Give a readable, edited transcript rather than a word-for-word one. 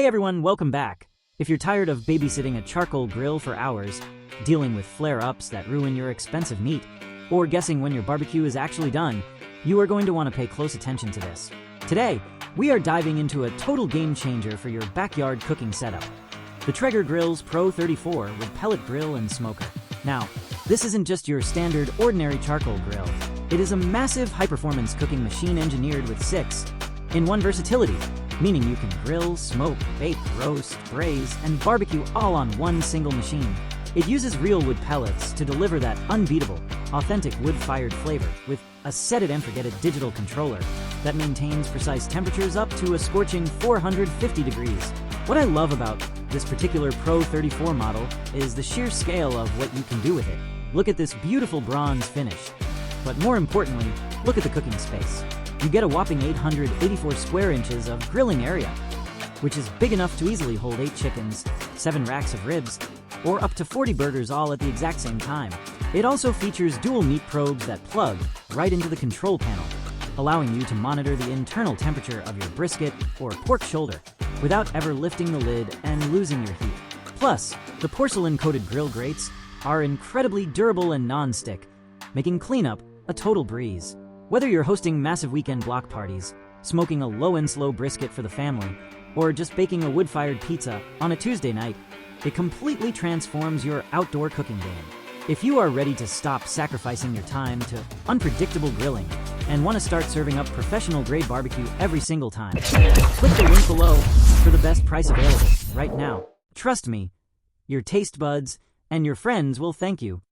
Hey everyone, welcome back. If you're tired of babysitting a charcoal grill for hours, dealing with flare-ups that ruin your expensive meat, or guessing when your barbecue is actually done, you are going to want to pay close attention to this. Today, we are diving into a total game changer for your backyard cooking setup. The Traeger Grills Pro 34 with pellet grill and smoker. Now, this isn't just your standard ordinary charcoal grill. It is a massive high-performance cooking machine engineered with 6-in-1 versatility, meaning you can grill, smoke, bake, roast, braise, and barbecue all on one single machine. It uses real wood pellets to deliver that unbeatable, authentic wood-fired flavor with a set-it-and-forget-it digital controller that maintains precise temperatures up to a scorching 450 degrees. What I love about this particular Pro 34 model is the sheer scale of what you can do with it. Look at this beautiful bronze finish. But more importantly, look at the cooking space. You get a whopping 884 square inches of grilling area, which is big enough to easily hold 8 chickens, 7 racks of ribs, or up to 40 burgers all at the exact same time. It also features dual meat probes that plug right into the control panel, allowing you to monitor the internal temperature of your brisket or pork shoulder without ever lifting the lid and losing your heat. Plus, the porcelain-coated grill grates are incredibly durable and non-stick, making cleanup a total breeze. Whether you're hosting massive weekend block parties, smoking a low-and-slow brisket for the family, or just baking a wood-fired pizza on a Tuesday night, it completely transforms your outdoor cooking game. If you are ready to stop sacrificing your time to unpredictable grilling and want to start serving up professional-grade barbecue every single time, click the link below for the best price available right now. Trust me, your taste buds and your friends will thank you.